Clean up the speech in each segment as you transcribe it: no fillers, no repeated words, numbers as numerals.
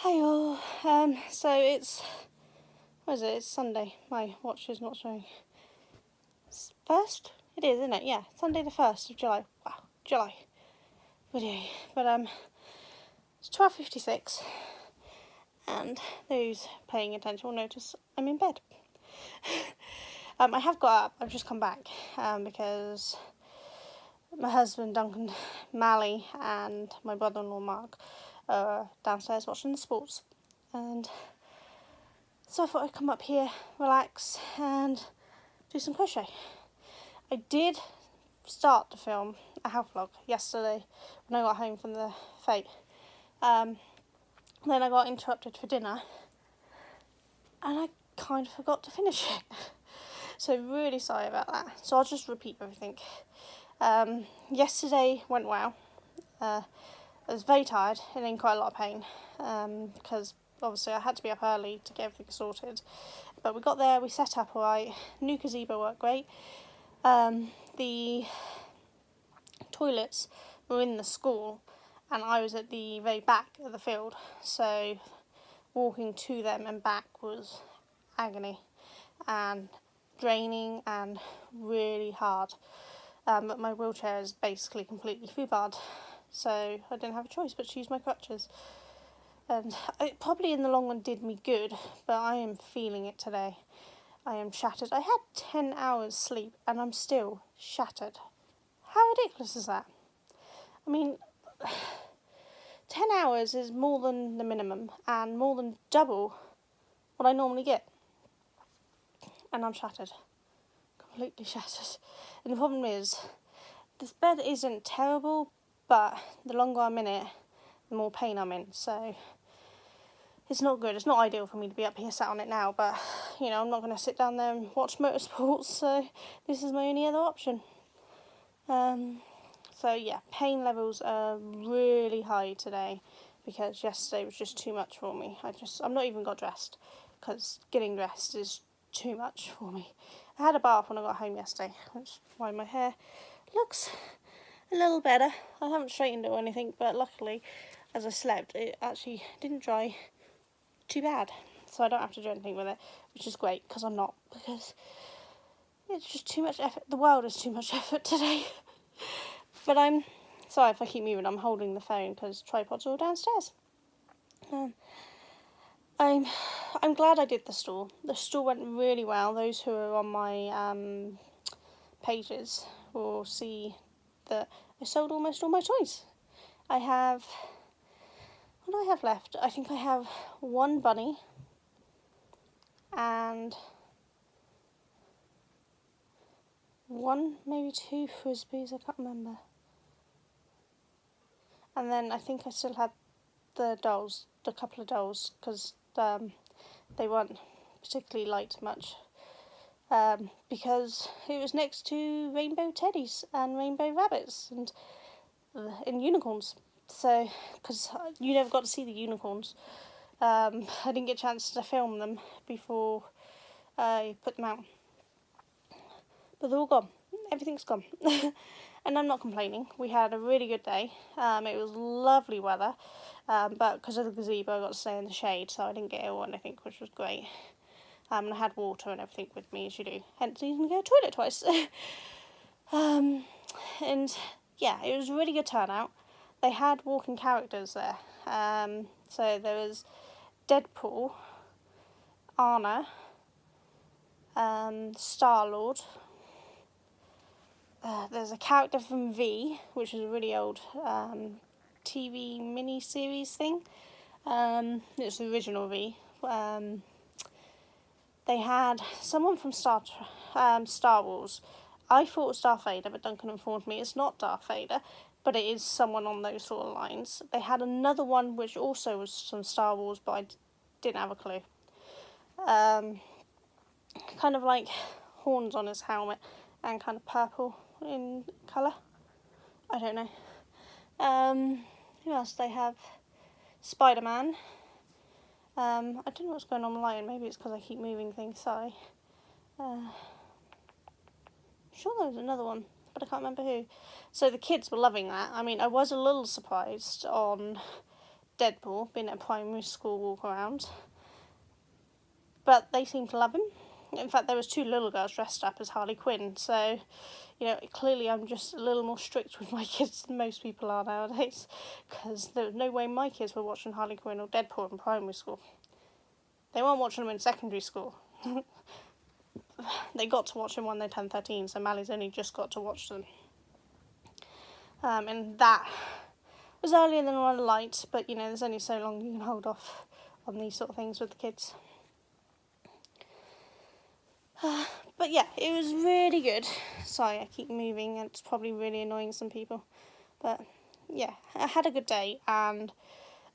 Hi all. So what is it? It's Sunday. My watch is not showing. It's first? It is, isn't it? Yeah, Sunday the 1st of July. Wow, July. Video. But it's 12:56, and those paying attention will notice I'm in bed. I have got up. I've just come back because my husband Duncan, Mally, and my brother-in-law Mark are downstairs watching the sports, and so I thought I'd come up here, relax, and do some crochet. I did start to film a house vlog yesterday when I got home from the fete. Then I got interrupted for dinner, and I kind of forgot to finish it. So really sorry about that. So I'll just repeat everything. Yesterday went well. I was very tired and in quite a lot of pain because obviously I had to be up early to get everything sorted. But we got there, we set up alright. New gazebo worked great. The toilets were in the school and I was at the very back of the field, so walking to them and back was agony and draining and really hard. But my wheelchair is basically completely foobarred, so I didn't have a choice but to use my crutches. And it probably in the long run did me good, but I am feeling it today. I am shattered. I had 10 hours sleep and I'm still shattered. How ridiculous is that? I mean, 10 hours is more than the minimum and more than double what I normally get. And I'm shattered. Completely shattered. And the problem is, this bed isn't terrible, but the longer I'm in it, the more pain I'm in. So it's not good. It's not ideal for me to be up here sat on it now, but you know, I'm not going to sit down there and watch motorsports, so this is my only other option. So yeah, pain levels are really high today because yesterday was just too much for me. I'm not even got dressed because getting dressed is too much for me. I had a bath when I got home yesterday, which is why my hair looks a little better. I haven't straightened it or anything, but luckily as I slept it actually didn't dry too bad, so I don't have to do anything with it, which is great because because it's just too much effort. The world is too much effort today. But I'm sorry if I keep moving. I'm holding the phone because tripods are all downstairs. I'm glad I did the stall. The stall went really well. Those who are on my pages will see that I sold almost all my toys. What do I have left? I think I have one bunny and maybe two frisbees, I can't remember. And then I think I still had the couple of dolls, because they weren't particularly liked much. Because it was next to rainbow teddies and rainbow rabbits and unicorns. So, because you never got to see the unicorns, I didn't get a chance to film them before I put them out. But they're all gone. Everything's gone. And I'm not complaining. We had a really good day. It was lovely weather. But because of the gazebo, I got to stay in the shade, so I didn't get ill or anything, which was great. And I had water and everything with me, as you do. Hence, even go to the toilet twice. And yeah, it was a really good turnout. They had walking characters there. So there was Deadpool, Anna, Star-Lord. There's a character from V, which is a really old TV mini-series thing. It's the original V. They had someone from Star Wars. I thought it was Darth Vader, but Duncan informed me it's not Darth Vader, but it is someone on those sort of lines. They had another one which also was from Star Wars, but I didn't have a clue. Kind of like horns on his helmet and kind of purple in colour. I don't know. Who else? They have Spider-Man. I don't know what's going on with lighting. Maybe it's because I keep moving things. Sorry. I'm sure there was another one, but I can't remember who. So the kids were loving that. I mean, I was a little surprised on Deadpool, being at a primary school walk around. But they seem to love him. In fact, there was 2 little girls dressed up as Harley Quinn, so, clearly I'm just a little more strict with my kids than most people are nowadays, because there was no way my kids were watching Harley Quinn or Deadpool in primary school. They weren't watching them in secondary school. They got to watch them when they turned 13, so Mally's only just got to watch them. And that was earlier than I liked, but, there's only so long you can hold off on these sort of things with the kids. But yeah, it was really good. Sorry, I keep moving, and it's probably really annoying some people. But yeah, I had a good day, and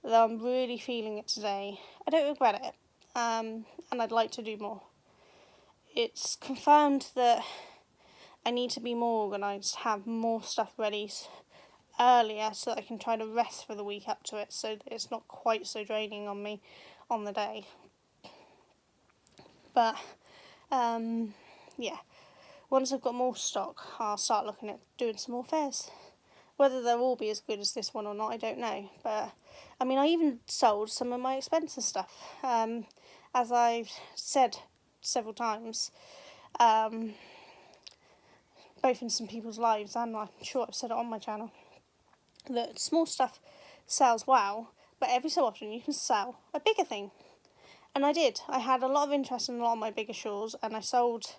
I'm really feeling it today. I don't regret it, and I'd like to do more. It's confirmed that I need to be more organised, have more stuff ready earlier so that I can try to rest for the week up to it, so that it's not quite so draining on me on the day. But yeah, once I've got more stock, I'll start looking at doing some more fairs. Whether they'll all be as good as this one or not, I don't know. But I mean, I even sold some of my expensive stuff. As I've said several times, both in some people's lives, and I'm sure I've said it on my channel, that small stuff sells well, but every so often you can sell a bigger thing. And I did. I had a lot of interest in a lot of my bigger shawls, and I sold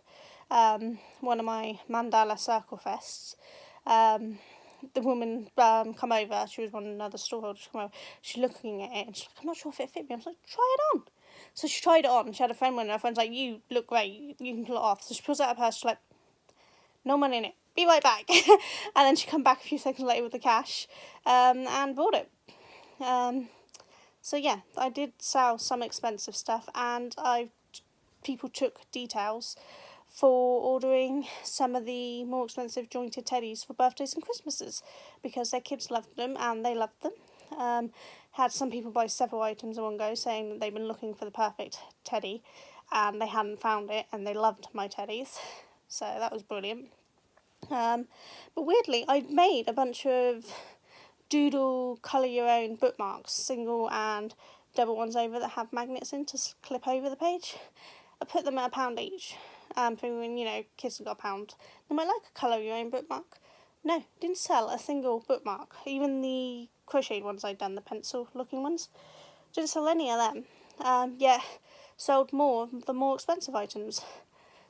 one of my mandala circle fests. The woman come over, she was one of another storeholder, she come over, she's looking at it, and she's like, I'm not sure if it fit me. I was like, try it on. So she tried it on, she had a friend with her, and her friend's like, you look great, you can pull it off. So she pulls out her purse, she's like, no money in it, be right back. And then she come back a few seconds later with the cash, and bought it. So yeah, I did sell some expensive stuff, and people took details for ordering some of the more expensive jointed teddies for birthdays and Christmases, because their kids loved them and they loved them. Had some people buy several items in one go, saying that they've been looking for the perfect teddy and they hadn't found it, and they loved my teddies, so that was brilliant. But weirdly, I made a bunch of doodle colour your own bookmarks, single and double ones over, that have magnets in to clip over the page. I put them at £1 each, figuring, kids have got £1, they might like a colour your own bookmark. No, didn't sell a single bookmark. Even the crocheted ones I'd done, the pencil looking ones, didn't sell any of them. Yet sold more of the more expensive items.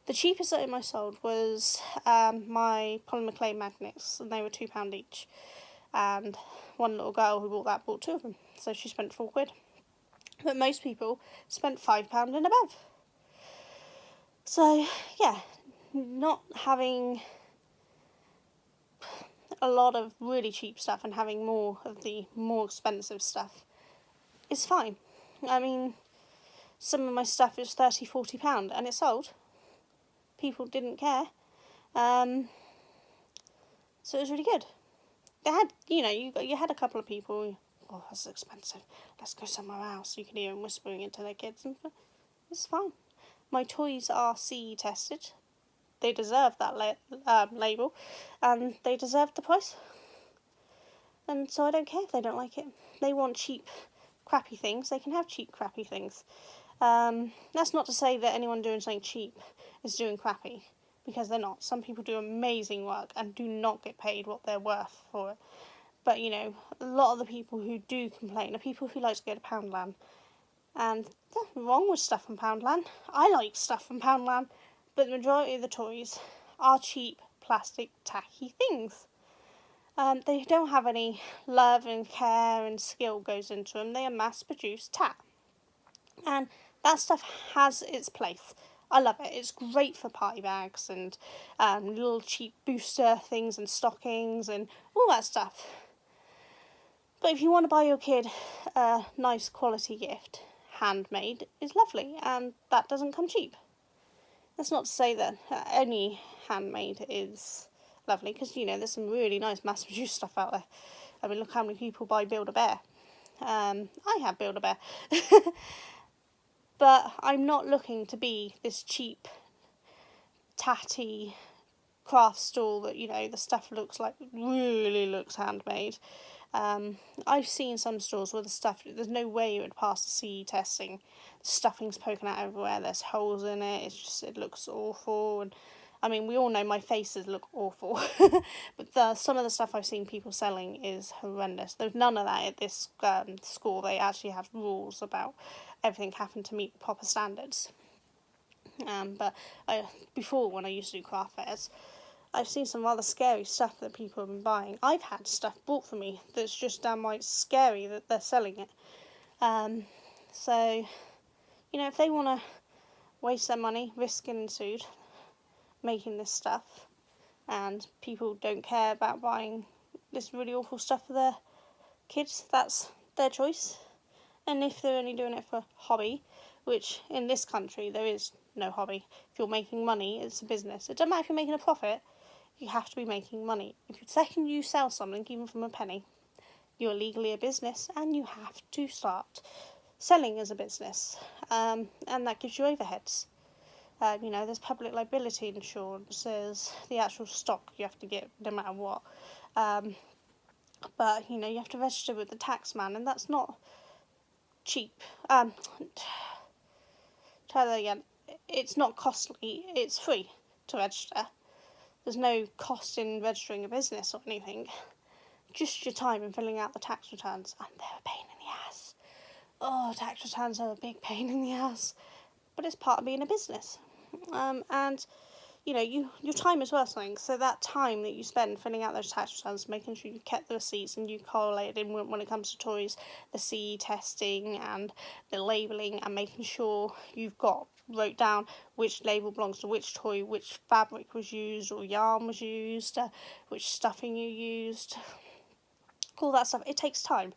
The cheapest item I sold was my polymer clay magnets, and they were £2 each. And one little girl who bought 2 of them, so she spent £4. But most people spent £5 and above. So yeah, not having a lot of really cheap stuff and having more of the more expensive stuff is fine. I mean, some of my stuff is £30-40 and it sold. People didn't care. So it was really good. They had, you had a couple of people, oh, that's expensive, let's go somewhere else. You can hear them whispering it to their kids, and it's fine. My toys are CE tested. They deserve that label, and they deserve the price. And so I don't care if they don't like it. They want cheap, crappy things, they can have cheap, crappy things. That's not to say that anyone doing something cheap is doing crappy, because they're not. Some people do amazing work and do not get paid what they're worth for it. But, a lot of the people who do complain are people who like to go to Poundland. And there's nothing wrong with stuff from Poundland. I like stuff from Poundland, but the majority of the toys are cheap, plastic, tacky things. They don't have any love and care and skill goes into them. They are mass-produced tat. And that stuff has its place. I love it. It's great for party bags and little cheap booster things and stockings and all that stuff. But if you want to buy your kid a nice quality gift, handmade is lovely, and that doesn't come cheap. That's not to say that any handmade is lovely, because, there's some really nice mass-produced stuff out there. I mean, look how many people buy Build-A-Bear. I have Build-A-Bear. But I'm not looking to be this cheap, tatty craft stall that, the stuff really looks handmade. I've seen some stores where the stuff, there's no way it would pass the CE testing. The stuffing's poking out everywhere, there's holes in it, it looks awful. And I mean, we all know my faces look awful, but some of the stuff I've seen people selling is horrendous. There's none of that at this school. They actually have rules about everything having to meet proper standards. But before, when I used to do craft fairs, I've seen some rather scary stuff that people have been buying. I've had stuff bought for me that's just downright scary that they're selling it. So, if they want to waste their money, risk getting sued, making this stuff, and people don't care about buying this really awful stuff for their kids, that's their choice. And if they're only doing it for hobby, which in this country there is no hobby. If you're making money, it's a business. It doesn't matter if you're making a profit, you have to be making money. If the second you sell something, even from a penny, you're legally a business and you have to start selling as a business. And that gives you overheads. There's public liability insurance, there's the actual stock you have to get no matter what. But, you have to register with the tax man, and that's not cheap. Try that again. It's not costly, it's free to register. There's no cost in registering a business or anything. Just your time in filling out the tax returns, and they're a pain in the ass. Oh, tax returns are a big pain in the ass. But it's part of being a business. And, your time is worth something. So that time that you spend filling out those tax returns, making sure you kept the receipts and you correlated in when it comes to toys, the CE testing and the labelling, and making sure you've wrote down which label belongs to which toy, which fabric was used or yarn was used, which stuffing you used, all that stuff. It takes time.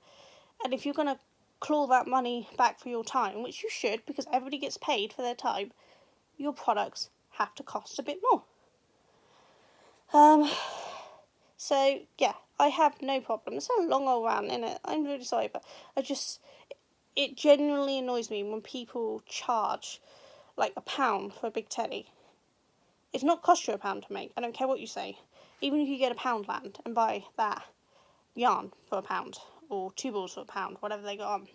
And if you're going to claw that money back for your time, which you should, because everybody gets paid for their time, your products have to cost a bit more. So yeah, I have no problem. It's a long old rant, innit? I'm really sorry, but it genuinely annoys me when people charge like £1 for a big teddy. It's not cost you £1 to make. I don't care what you say. Even if you get a Poundland and buy that yarn for £1 or 2 balls for £1, whatever they got on.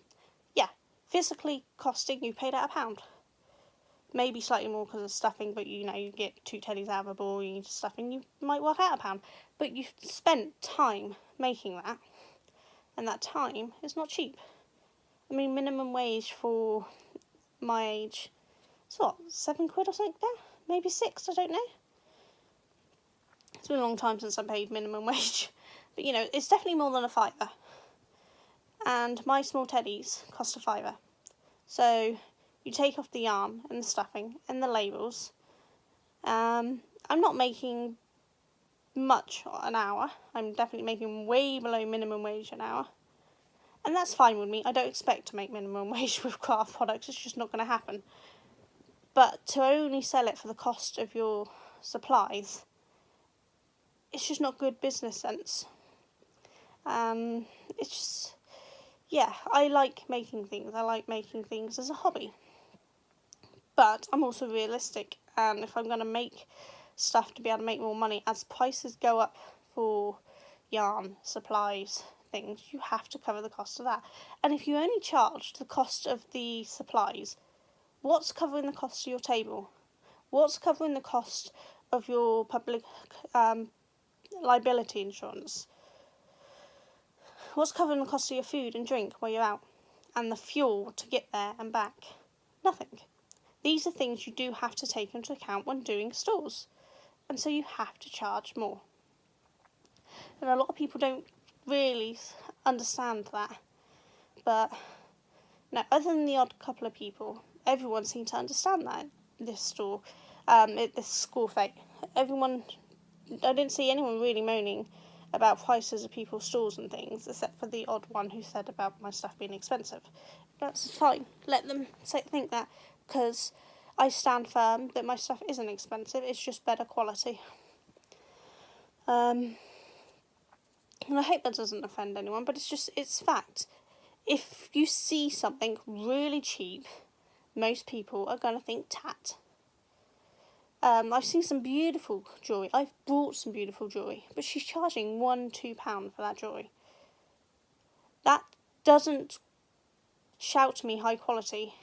Yeah, physically costing, you paid out £1. Maybe slightly more because of stuffing, but you get 2 teddies out of a ball, you need stuffing, you might work out £1. But you've spent time making that, and that time is not cheap. I mean, minimum wage for my age, it's what, £7 or something now? Maybe 6, I don't know. It's been a long time since I paid minimum wage. But, it's definitely more than a £5. And my small teddies cost a £5. So you take off the yarn and the stuffing and the labels. I'm not making much an hour. I'm definitely making way below minimum wage an hour. And that's fine with me. I don't expect to make minimum wage with craft products. It's just not going to happen. But to only sell it for the cost of your supplies, it's just not good business sense. It's just, yeah, I like making things. I like making things as a hobby. But I'm also realistic, and if I'm going to make stuff to be able to make more money, as prices go up for yarn, supplies, things, you have to cover the cost of that. And if you only charge the cost of the supplies, what's covering the cost of your table? What's covering the cost of your public liability insurance? What's covering the cost of your food and drink while you're out? And the fuel to get there and back? Nothing. These are things you do have to take into account when doing stores. And so you have to charge more. And a lot of people don't really understand that. But no, other than the odd couple of people, everyone seemed to understand that at this store, at this school fair. I didn't see anyone really moaning about prices of people's stores and things, except for the odd one who said about my stuff being expensive. That's fine. Let them think that, because I stand firm that my stuff isn't expensive. It's just better quality. And I hope that doesn't offend anyone, but it's fact. If you see something really cheap, most people are going to think tat. I've seen some beautiful jewellery. I've bought some beautiful jewellery, but she's charging £1-2 for that jewellery. That doesn't shout to me high quality.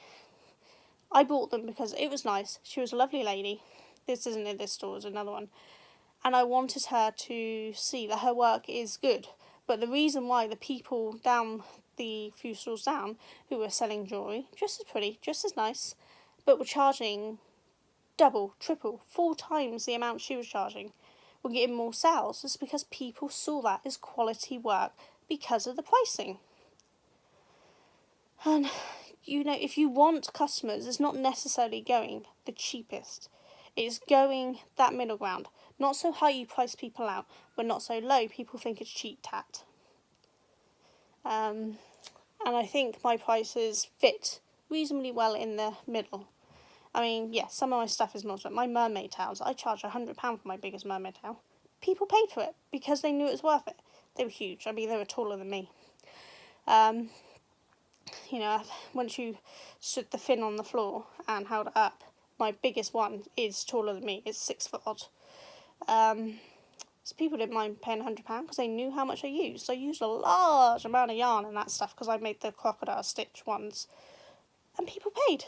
I bought them because it was nice. She was a lovely lady. This isn't in this store, it's another one. And I wanted her to see that her work is good. But the reason why the people down the few stores down who were selling jewellery, just as pretty, just as nice, but were charging double, triple, 4 times the amount she was charging, were getting more sales, is because people saw that as quality work because of the pricing. And if you want customers, it's not necessarily going the cheapest. It's going that middle ground. Not so high you price people out, but not so low people think it's cheap tat. And I think my prices fit reasonably well in the middle. I mean, yes, some of my stuff is more, but my mermaid towels, I charge £100 for my biggest mermaid towel. People paid for it because they knew it was worth it. They were huge. I mean, they were taller than me. Once you stood the fin on the floor and held it up, my biggest one is taller than me. It's 6 foot odd. So people didn't mind paying £100 because they knew how much I used. I used a large amount of yarn and that stuff because I made the crocodile stitch ones. And people paid.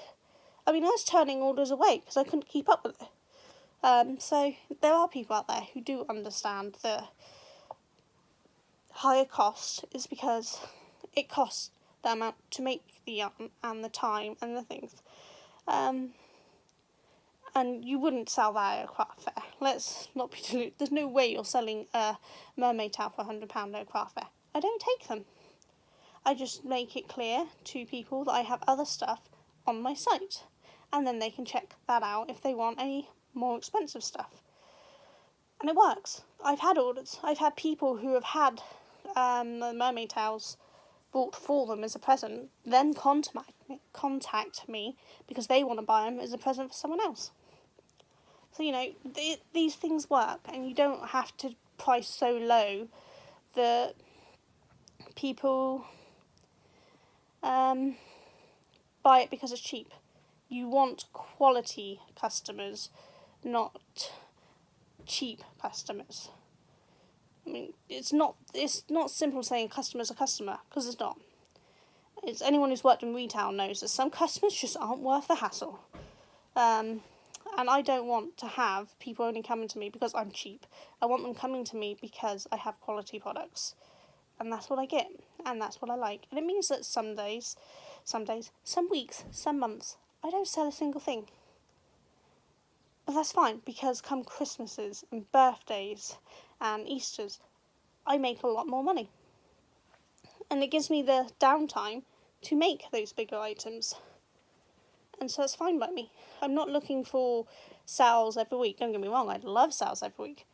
I mean, I was turning orders away because I couldn't keep up with it. So there are people out there who do understand the higher cost is because it costs the amount to make the yarn and the time and the things. And you wouldn't sell that at a craft fair. Let's not be deluded. There's no way you're selling a mermaid towel for £100 at a craft fair. I don't take them. I just make it clear to people that I have other stuff on my site. And then they can check that out if they want any more expensive stuff. And it works. I've had orders. I've had people who have had the mermaid towels bought for them as a present, then contact me because they want to buy them as a present for someone else. So, these things work, and you don't have to price so low that people buy it because it's cheap. You want quality customers, not cheap customers. I mean, it's not simple saying a customer's a customer, because it's not. It's anyone who's worked in retail knows that some customers just aren't worth the hassle. And I don't want to have people only coming to me because I'm cheap. I want them coming to me because I have quality products. And that's what I get. And that's what I like. And it means that some days, some weeks, some months, I don't sell a single thing. But that's fine, because come Christmases and birthdays and Easters, I make a lot more money. And it gives me the downtime to make those bigger items. And so it's fine by me. I'm not looking for sales every week. Don't get me wrong, I'd love sales every week.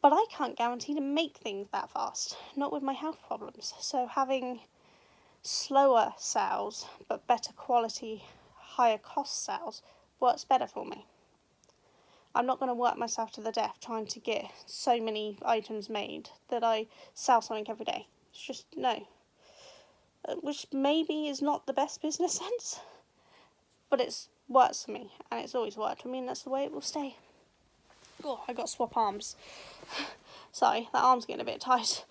But I can't guarantee to make things that fast. Not with my health problems. So having slower sales, but better quality, higher cost sales, works better for me. I'm not going to work myself to the death trying to get so many items made that I sell something every day. It's just, no. Which maybe is not the best business sense. But it works for me, and it's always worked for me, and that's the way it will stay. Oh, I got to swap arms. Sorry, that arm's getting a bit tight.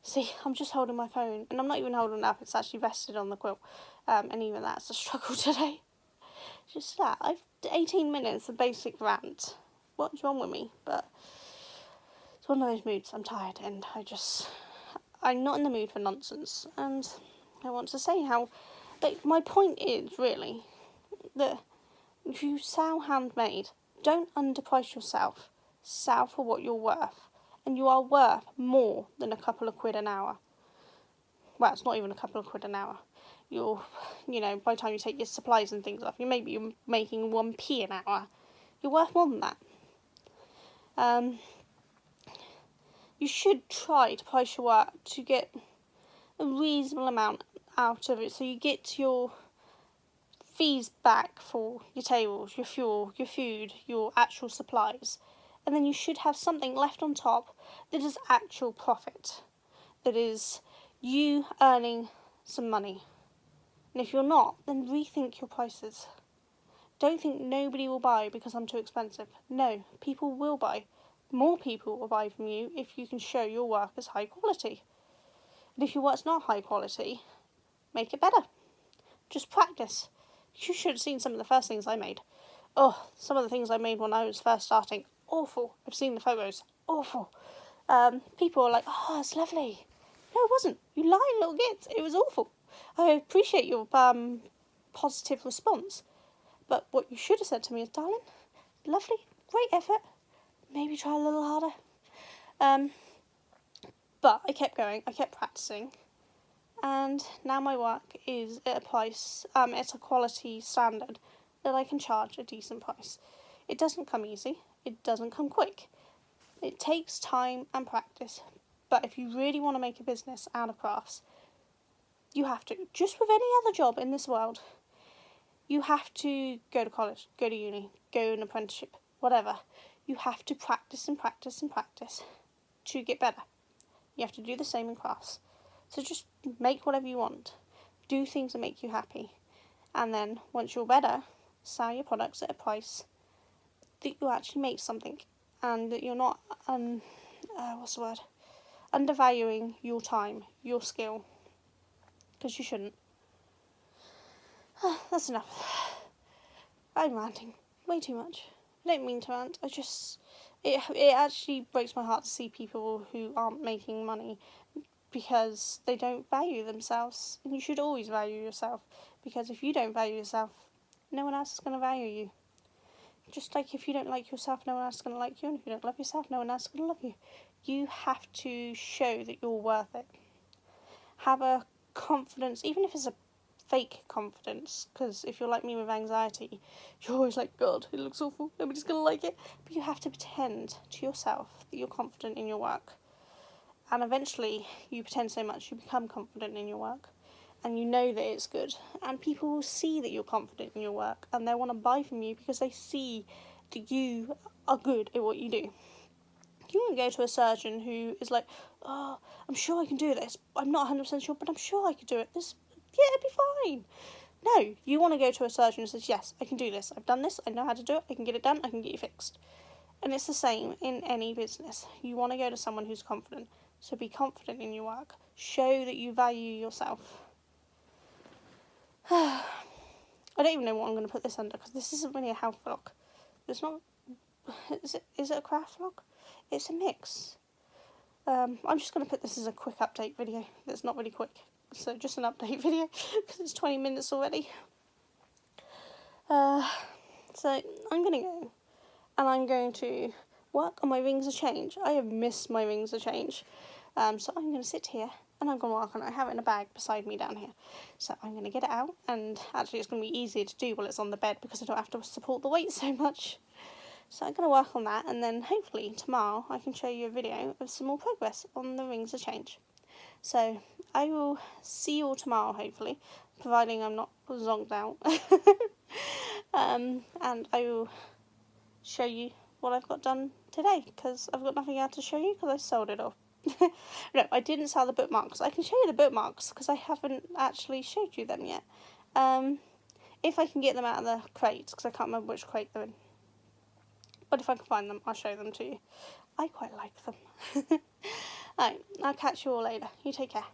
See, I'm just holding my phone, and I'm not even holding it up, it's actually rested on the quilt. And even that's a struggle today. Just that, I've 18 minutes of basic rant. What's wrong with me? But it's one of those moods, I'm tired, and I'm not in the mood for nonsense. And I want to say how, my point is, really, that if you sell handmade, don't underprice yourself. Sell for what you're worth. And you are worth more than a couple of quid an hour. Well, it's not even a couple of quid an hour. By the time you take your supplies and things off, you're making 1p an hour. You're worth more than that. You should try to price your work to get a reasonable amount out of it, so you get your fees back for your tables, your fuel, your food, your actual supplies. And then you should have something left on top that is actual profit. That is you earning some money. And if you're not, then rethink your prices. Don't think nobody will buy because I'm too expensive. No, people will buy. More people will buy from you if you can show your work as high quality. And if your work's not high quality, make it better. Just practice. You should have seen some of the first things I made. Oh, some of the things I made when I was first starting, awful. I've seen the photos, awful. People were like, oh, it's lovely. No, it wasn't. You lying little gits. It was awful. I appreciate your positive response. But what you should have said to me is, darling, lovely, great effort. Maybe try a little harder. But I kept going. I kept practicing. And now my work is at a price, it's a quality standard that I can charge a decent price. It doesn't come easy. It doesn't come quick. It takes time and practice. But if you really want to make a business out of crafts, you have to. Just with any other job in this world, you have to go to college, go to uni, go an apprenticeship, whatever. You have to practice and practice and practice to get better. You have to do the same in crafts. So just make whatever you want. Do things that make you happy. And then once you're better, sell your products at a price that you actually make something. And that you're not, undervaluing your time, your skill. Because you shouldn't. That's enough. I'm ranting way too much. I don't mean to rant. It actually breaks my heart to see people who aren't making money because they don't value themselves. And you should always value yourself, because if you don't value yourself, no one else is going to value you. Just like if you don't like yourself, no one else is going to like you, and if you don't love yourself, no one else is going to love you. You have to show that you're worth it. Have a confidence, even if it's a fake confidence, because if you're like me with anxiety, you're always like, God, it looks awful, nobody's going to like it. But you have to pretend to yourself that you're confident in your work. And eventually, you pretend so much, you become confident in your work. And you know that it's good. And people will see that you're confident in your work. And they'll want to buy from you because they see that you are good at what you do. You won't go to a surgeon who is like, oh, I'm sure I can do this. I'm not 100% sure, but I'm sure I could do it. Yeah, it'll be fine. No, you want to go to a surgeon who says, yes, I can do this. I've done this. I know how to do it. I can get it done. I can get you fixed. And it's the same in any business. You want to go to someone who's confident. So be confident in your work. Show that you value yourself. I don't even know what I'm going to put this under, because this isn't really a health vlog. It's not. Is it a craft vlog? It's a mix. I'm just going to put this as a quick update video. That's not really quick. So just an update video, because it's 20 minutes already. So I'm going to go, and I'm going to work on my rings of change. I have missed my rings of change. So I'm going to sit here and I'm going to work on it. I have it in a bag beside me down here. So I'm going to get it out, and actually it's going to be easier to do while it's on the bed because I don't have to support the weight so much. So I'm going to work on that, and then hopefully tomorrow I can show you a video of some more progress on the rings of change. So I will see you all tomorrow, hopefully, providing I'm not zonked out. And I will show you what I've got done today, because I've got nothing else to show you because I sold it off. No, I didn't sell the bookmarks. I can show you the bookmarks because I haven't actually showed you them yet. If I can get them out of the crates, because I can't remember which crate they're in. But if I can find them, I'll show them to you. I quite like them. Alright, I'll catch you all later. You take care.